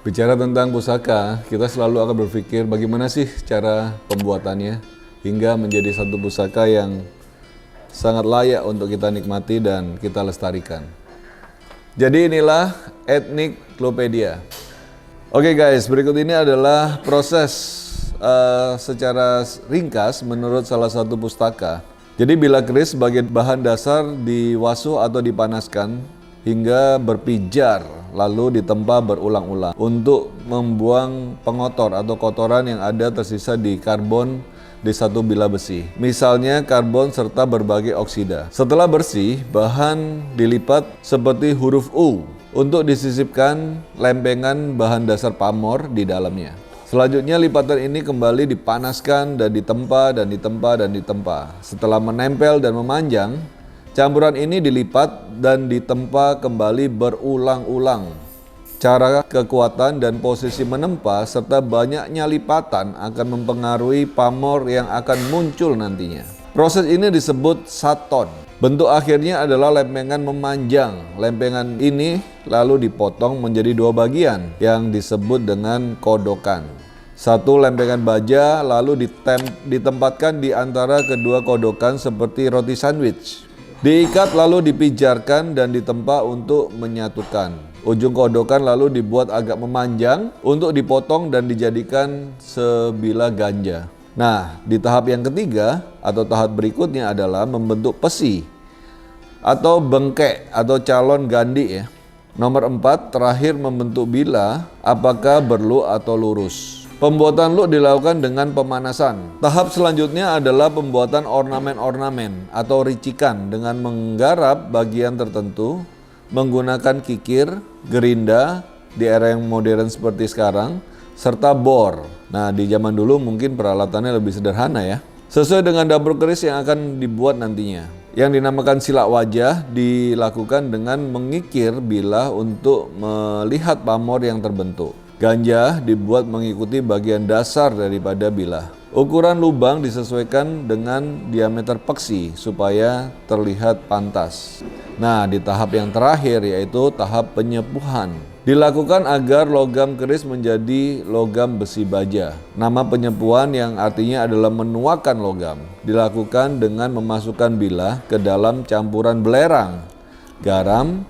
Bicara tentang pusaka, kita selalu akan berpikir bagaimana sih cara pembuatannya hingga menjadi satu pusaka yang sangat layak untuk kita nikmati dan kita lestarikan. Jadi inilah Ethniclopedia. Oke guys, berikut ini adalah proses secara ringkas menurut salah satu pustaka. Jadi bilah keris sebagai bahan dasar diwasuh atau dipanaskan hingga berpijar, lalu ditempa berulang-ulang untuk membuang pengotor atau kotoran yang ada tersisa di karbon di satu bilah besi. Misalnya karbon serta berbagai oksida. Setelah bersih, bahan dilipat seperti huruf U untuk disisipkan lempengan bahan dasar pamor di dalamnya. Selanjutnya lipatan ini kembali dipanaskan dan ditempa dan ditempa dan ditempa. Setelah menempel dan memanjang, campuran ini dilipat dan ditempa kembali berulang-ulang. Cara, kekuatan, dan posisi menempa serta banyaknya lipatan akan mempengaruhi pamor yang akan muncul nantinya. Proses ini disebut saton. Bentuk akhirnya adalah lempengan memanjang. Lempengan ini lalu dipotong menjadi dua bagian yang disebut dengan kodokan. Satu lempengan baja lalu ditempatkan di antara kedua kodokan seperti roti sandwich. Diikat lalu dipijarkan dan ditempa untuk menyatukan. Ujung kodokan lalu dibuat agak memanjang untuk dipotong dan dijadikan sebilah ganja. Nah, di tahap yang ketiga atau tahap berikutnya adalah membentuk pesi atau bengkek atau calon gandhi ya. Nomor 4 terakhir membentuk bilah apakah berlu atau lurus. Pembuatan luk dilakukan dengan pemanasan. Tahap selanjutnya adalah pembuatan ornamen-ornamen atau ricikan dengan menggarap bagian tertentu menggunakan kikir, gerinda di era yang modern seperti sekarang, serta bor. Nah, di zaman dulu mungkin peralatannya lebih sederhana ya. Sesuai dengan dapur keris yang akan dibuat nantinya. Yang dinamakan silak wajah dilakukan dengan mengikir bilah untuk melihat pamor yang terbentuk. Ganja dibuat mengikuti bagian dasar daripada bilah. Ukuran lubang disesuaikan dengan diameter peksi supaya terlihat pantas. Nah, di tahap yang terakhir yaitu tahap penyepuhan. Dilakukan agar logam keris menjadi logam besi baja. Nama penyepuhan yang artinya adalah menuakan logam. Dilakukan dengan memasukkan bilah ke dalam campuran belerang, garam,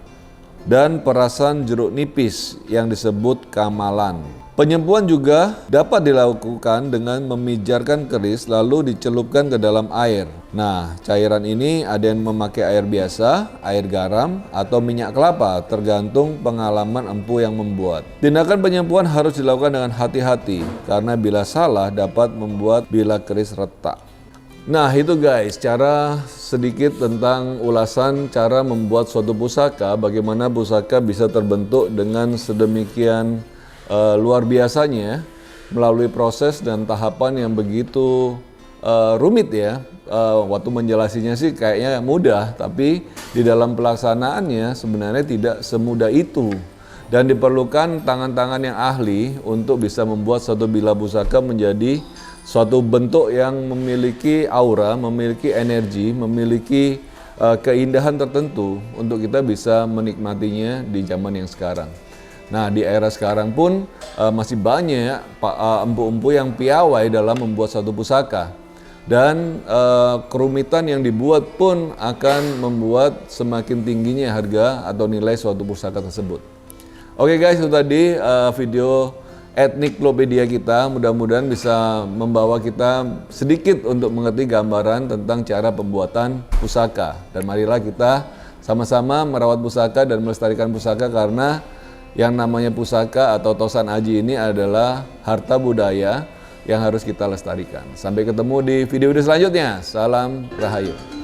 dan perasan jeruk nipis yang disebut kamalan. Penyempuhan juga dapat dilakukan dengan memijarkan keris lalu dicelupkan ke dalam air. Nah, cairan ini ada yang memakai air biasa, air garam, atau minyak kelapa tergantung pengalaman empu yang membuat. Tindakan penyempuhan harus dilakukan dengan hati-hati karena bila salah dapat membuat bilah keris retak. Nah itu guys, cara sedikit tentang ulasan cara membuat suatu pusaka, bagaimana pusaka bisa terbentuk dengan sedemikian luar biasanya melalui proses dan tahapan yang begitu rumit ya. Waktu menjelasinya sih kayaknya mudah, tapi di dalam pelaksanaannya sebenarnya tidak semudah itu. Dan diperlukan tangan-tangan yang ahli untuk bisa membuat suatu bilah pusaka menjadi suatu bentuk yang memiliki aura, memiliki energi, memiliki keindahan tertentu untuk kita bisa menikmatinya di zaman yang sekarang. Nah, di era sekarang pun masih banyak empu-empu yang piawai dalam membuat suatu pusaka. Dan kerumitan yang dibuat pun akan membuat semakin tingginya harga atau nilai suatu pusaka tersebut. Oke guys, itu tadi video Ethniclopedia kita, mudah-mudahan bisa membawa kita sedikit untuk mengerti gambaran tentang cara pembuatan pusaka. Dan marilah kita sama-sama merawat pusaka dan melestarikan pusaka karena yang namanya pusaka atau tosan aji ini adalah harta budaya yang harus kita lestarikan. Sampai ketemu di video-video selanjutnya. Salam Rahayu.